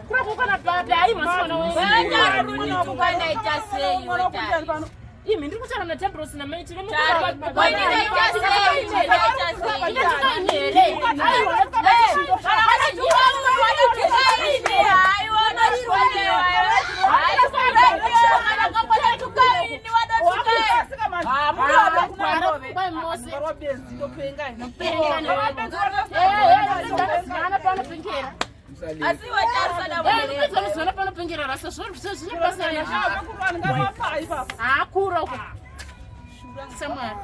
Kura kukana baba ai masona wewe. Banga runo mukana itasei wetari. Imi ndiri kuchara na Dhabhurosi na Mary chino mukana. Kwani itasei. Asi watarisana bwana. Sana pano pengera rasa zviri basa ya. Akura uko. Samara.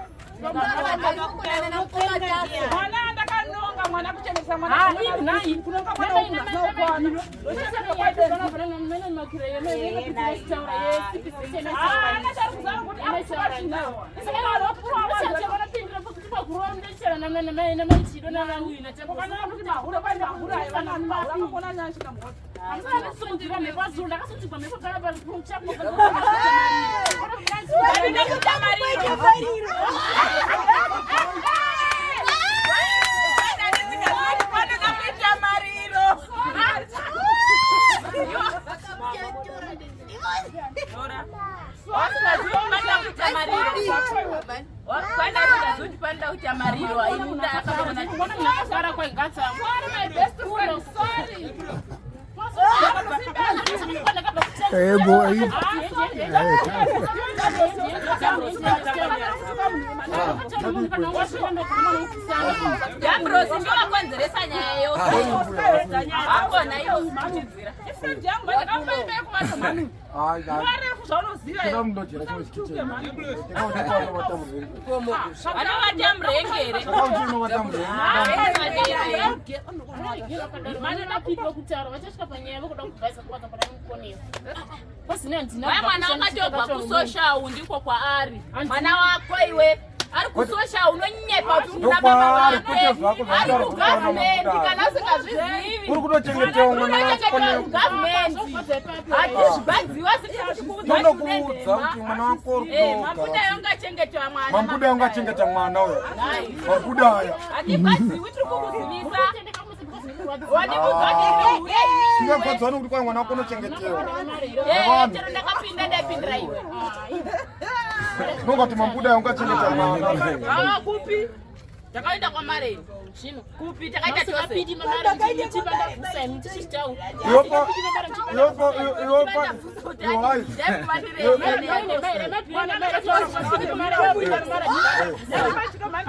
Mwana ndakanonga mwana kuchenesa mwana. Ivi nai kunonga mwana unazokwana. Panda uchamariro ainda akabona kuona mnakafara kwa ngata. My best friend, sorry. Dhabhurosi ndio akwanzeresa nyaya yose. Akona iyo kuchidzira. Friend yangu ndakambaye kumatomani. Ai, Mwana kuzvaunoziva ino munojera chimwe chikichena. Anovata murengere. Unovata Mane napitwa kutara vachasvika panyaya vokuda kubvaisa kubata pana mukoniyo. Pasina ndina. Wai mwana wakatobva kusocial ndiko kwaari. Mwana wako iwe ari kusocial unonyepa kuti una baba wako. Ari kugovernment kana usingazvizivi. Uri kutochengetewa mwana wako. Government. Ati zvibadziwa sikuudza. Unokuudza kuti mwana wako uri kutoka. Mabuda yongachengetwa mwana. Mabuda yongachengeta mwana uyo. Mabuda aya. Ati badziwi tiri kukuzivisa. Tingakwadzana kuti kwa mwana wako unochengetewa. Chero ndakapinda ndapindira iwe. Nongati mabuda yongachengeta mwana. Kupi? Takaenda kwa Mareni. Zvino kupi takaita chose. Apidi mamari ndichipa ndafusa mtichitawo. Yopo.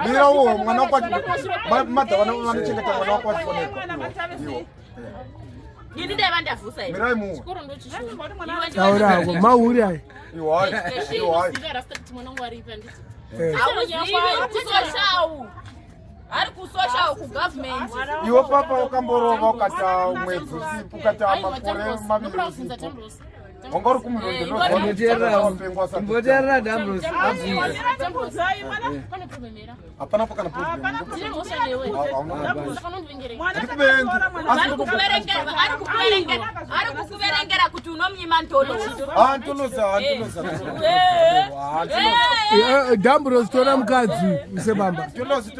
Mira uwo mwana wako mata vanochengeta mwana wako achifoneka. Ini ndeva ndafusa iwe. Mirai mu. Chikoro ndochishwa. Taura ko Mahure ai. Iwai. Rasta kuti mwana wangu aripa nditi. Ari kusocial ku government. Iwo papa ukamborova ukata mwedzi usiku ukata makore maviri usiku. Ongori kumulondo Mboterera Dhabhurosi Zai mwana Pane kumemera. hapana pakana problem. Tine mosha newe. Ari kukuverengera kuti unomnyima ntolo. Antoloza. Dhabhurosi tora mukadzi usebamba. Tolozi.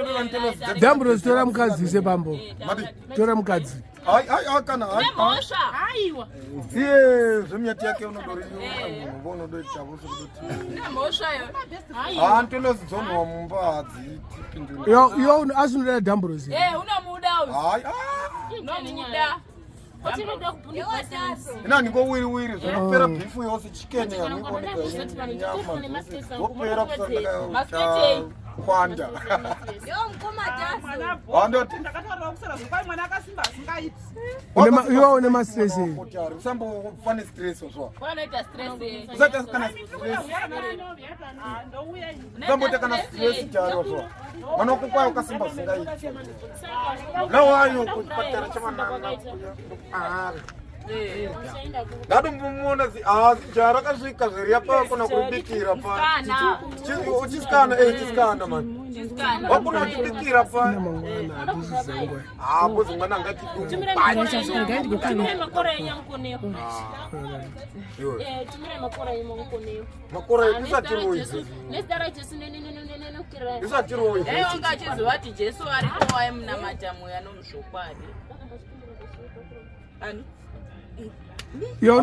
Dhabhurosi tora mukadzi usebambo. Tora mukadzi. Ai kana Nemosha. Aiwa. Iye zvemyati yake unodori unoona doi chavuso kuti. Nemosha yo. Aiwa. Antolozi dzonwa mumba adzipindura. Yo asunira Dhabhurosi. Unomuda uyu. Ai. Unomuda. Otinoda kupunda kwasasa. Ina ningo wiri zvinopera bifu yose chicken yanikonika opera kusaka kwanda Yo mkoma jasi. wandoti ndakataura kusara zvakwa mwana akasimba asingaiti. Iwo une ma stress. usambo fane stress zwa Kwanoita stress. usata kana stress Ndouya usambo kana stress charo zwa mwana kokwa ukasimba singaiti lawayo kupatara chamana Dadu mumona jara kasvika zviri apa kuna kubikira pa uchiskana chiskana man wakuna kubikira pa hapo zingana ngati Tumire makora yangukoneyo. Tumire makora yangukoneyo. makora isatiroizi Nesdara Jesu nene ukira. isatiroizi Unga chiziva kuti Jesu aripo waye muna matamu yanomshokwadi. Ani? Yo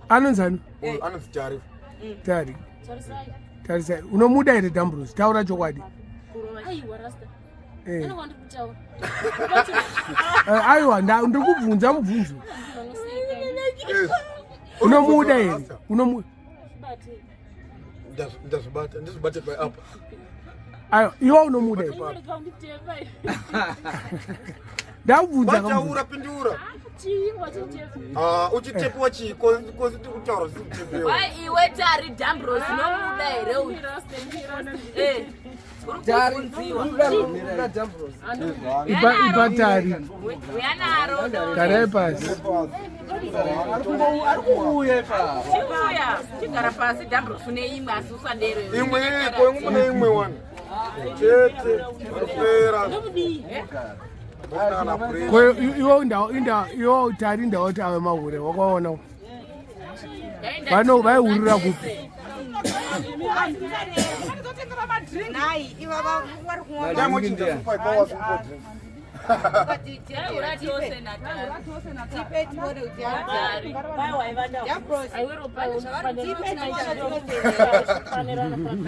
anonzani? Anonzi Tyre. Tyre. Tarisai. Tarisai. Unomuda here Dhabhurosi. Taura chokwadi. Aiwa rasta. Eh. Anokwandi kutaura. Aiwa ndikubvunza mubvunzo. Unomuda here? Unomuda. Ndazvibate by apa. Aiwa, iwe unomuda here. Ndabvunza Taura pindura. Uchitepiwa chii kozi tiri kutaura zvichitepiwa. Wai iwe Tari Dhabhurosi nomuda here uyu. Ibatari. Uyanaro. Garai pasi. Chigara pasi Dhabhurosi neimwe asi usadero. Imwe iko mune imwe wani. Chete. Kupera. Iwo Tari ndawati ave Mahure wakaona vano vaihurira kupi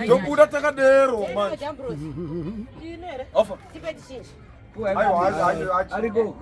tobuda takadero manje Ariko.